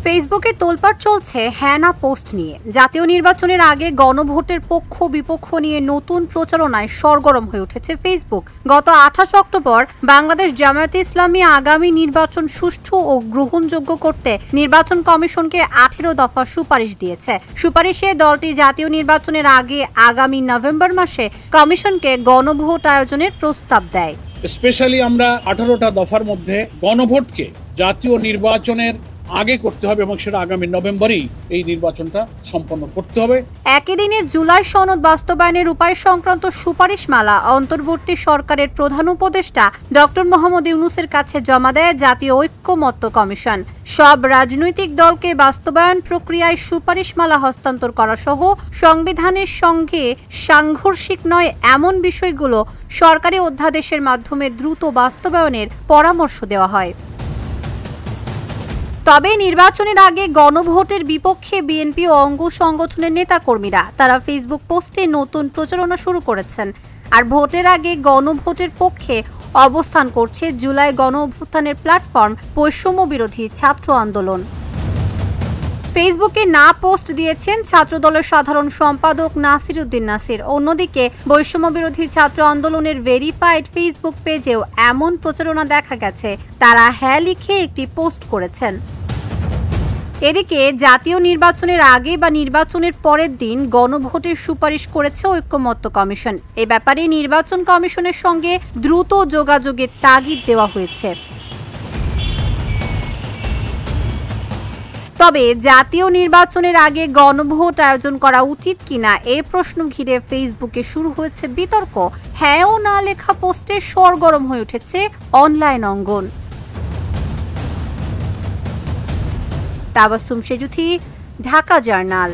ফেসবুকে তোলপাড় চলছে হ্যাঁ না পোস্ট নিয়ে। জাতীয় নির্বাচনের আগে গণভোটের পক্ষ বিপক্ষ নিয়ে নতুন প্রচারণায় সরগরম হয়ে উঠেছে ফেসবুক। গত 28 অক্টোবর বাংলাদেশ জামায়াতে ইসলামী আগামী নির্বাচন সুষ্ঠু ও গ্রহণযোগ্য করতে নির্বাচন কমিশনকে 18 দফা সুপারিশ দিয়েছে। সুপারিশে দলটি জাতীয় নির্বাচনের আগে আগামী নভেম্বর মাসে কমিশনকে গণভোট আয়োজনের প্রস্তাব দেয়। স্পেশালি আমরা 18টা দফার মধ্যে গণভোটকে জাতীয় নির্বাচনের আগে করতে হবে এবং সেটা আগামী নভেম্বরেই এই নির্বাচনটা সম্পন্ন করতে হবে। একই দিনে জুলাই সনদ বাস্তবায়নের উপায় সংক্রান্ত সুপারিশমালা অন্তর্বর্তী সরকারের প্রধান উপদেষ্টা ডক্টর মোহাম্মদ ইউনূসের কাছে জমা দেয় জাতীয় ঐক্যমত্য কমিশন। সব রাজনৈতিক দলকে বাস্তবায়ন প্রক্রিয়ায় সুপারিশমালা হস্তান্তর করা সহ সংবিধানের সঙ্গে সাংঘর্ষিক নয় এমন বিষয়গুলো সরকারি অধ্যাদেশের মাধ্যমে দ্রুত বাস্তবায়নের পরামর্শ দেওয়া হয়। তবে নির্বাচনের আগে গণভোটের বিপক্ষে বিএনপি ও অঙ্গ সংগঠনের নেতাকর্মীরা তারা ফেসবুক পোস্টে নতুন প্রচারণা শুরু করেছেন। আর ভোটের আগে গণভোটের পক্ষে অবস্থান করছে জুলাই গণ অভ্যুত্থানের প্ল্যাটফর্ম বৈষম্য বিরোধী ছাত্র আন্দোলন। ফেসবুকে না পোস্ট দিয়েছেন ছাত্রদলের সাধারণ সম্পাদক নাসির উদ্দিন নাসির। অন্যদিকে বৈষম্য বিরোধী ছাত্র আন্দোলনের ভেরিফাইড ফেসবুক পেজেও এমন প্রচারণা দেখা গেছে। তারা হ্যাঁ লিখে একটি পোস্ট করেছেন। এদিকে জাতীয় নির্বাচনের আগে বা নির্বাচনের পরের দিন গণভোটের সুপারিশ করেছে ঐক্যমত্য কমিশন। এ ব্যাপারে নির্বাচন কমিশনের সঙ্গে দ্রুত যোগাযোগের তাগিদ দেওয়া হয়েছে। তবে জাতীয় নির্বাচনের আগে গণভোট আয়োজন করা উচিত কিনা এই প্রশ্ন ঘিরে ফেসবুকে শুরু হয়েছে বিতর্ক। হ্যাঁ ও না লেখা পোস্টে সরগরম হয়ে উঠেছে অনলাইন অঙ্গন। তাবাসসুম সেজুথি, ঢাকা জার্নাল।